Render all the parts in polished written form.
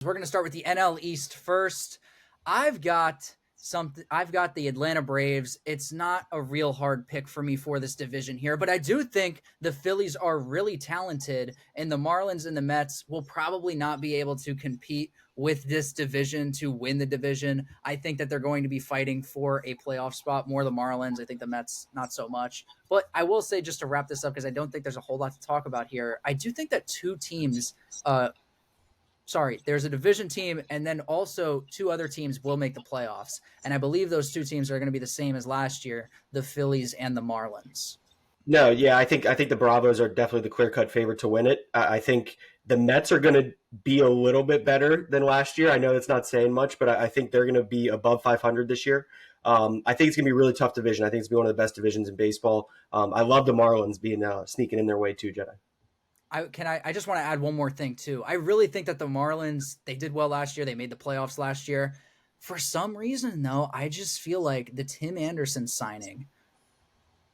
We're going to start with the NL East first. I've got the Atlanta Braves. It's not a real hard pick for me for this division here, but I do think the Phillies are really talented, and the Marlins and the Mets will probably not be able to compete with this division to win the division. I think that they're going to be fighting for a playoff spot, more the Marlins. I think the Mets not so much. But I will say, just to wrap this up, because I don't think there's a whole lot to talk about here, I do think that there's a division team, and then also two other teams will make the playoffs. And I believe those two teams are going to be the same as last year, the Phillies and the Marlins. No, yeah, I think the Bravos are definitely the clear-cut favorite to win it. I think the Mets are going to be a little bit better than last year. I know that's not saying much, but I think they're going to be above 500 this year. I think it's going to be a really tough division. I think it's going to be one of the best divisions in baseball. I love the Marlins being sneaking in their way too, Jedi. I just want to add one more thing too. I really think that the Marlins, they did well last year. They made the playoffs last year. For some reason though, I just feel like the Tim Anderson signing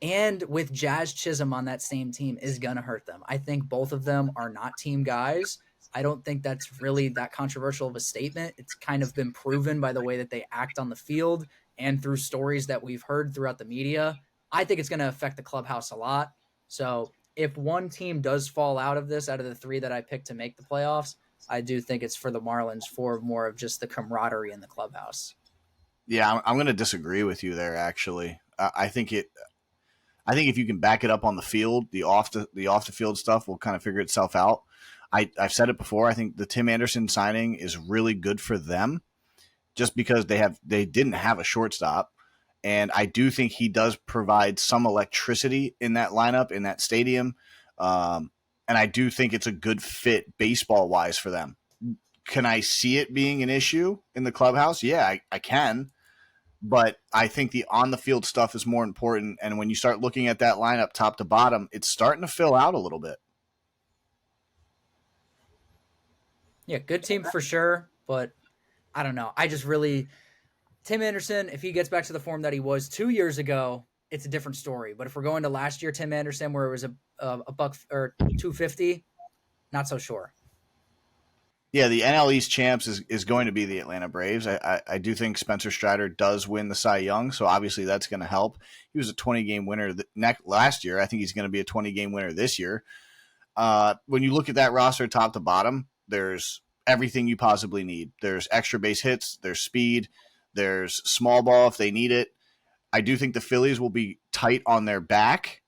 and with Jazz Chisholm on that same team is going to hurt them. I think both of them are not team guys. I don't think that's really that controversial of a statement. It's kind of been proven by the way that they act on the field and through stories that we've heard throughout the media. I think it's going to affect the clubhouse a lot. So if one team does fall out of the three that I picked to make the playoffs, I do think it's for the Marlins for more of just the camaraderie in the clubhouse. Yeah, I'm going to disagree with you there. Actually, I think if you can back it up on the field, the off the field stuff will kind of figure itself out. I've said it before. I think the Tim Anderson signing is really good for them, just because they didn't have a shortstop. And I do think he does provide some electricity in that lineup, in that stadium. And I do think it's a good fit baseball-wise for them. Can I see it being an issue in the clubhouse? Yeah, I can. But I think the on-the-field stuff is more important. And when you start looking at that lineup top to bottom, it's starting to fill out a little bit. Yeah, good team for sure. But I don't know. Tim Anderson, if he gets back to the form that he was 2 years ago, it's a different story. But if we're going to last year, Tim Anderson, where it was a buck or 250, not so sure. Yeah, the NL East champs is going to be the Atlanta Braves. I do think Spencer Strider does win the Cy Young, so obviously that's going to help. He was a 20-game winner last year. I think he's going to be a 20-game winner this year. When you look at that roster top to bottom, there's everything you possibly need. There's extra base hits, there's speed, there's small ball if they need it. I do think the Phillies will be tight on their back,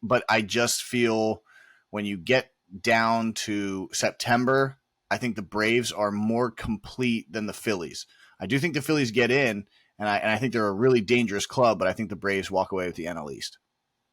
but I just feel when you get down to September, I think the Braves are more complete than the Phillies. I do think the Phillies get in, and I think they're a really dangerous club, but I think the Braves walk away with the NL East.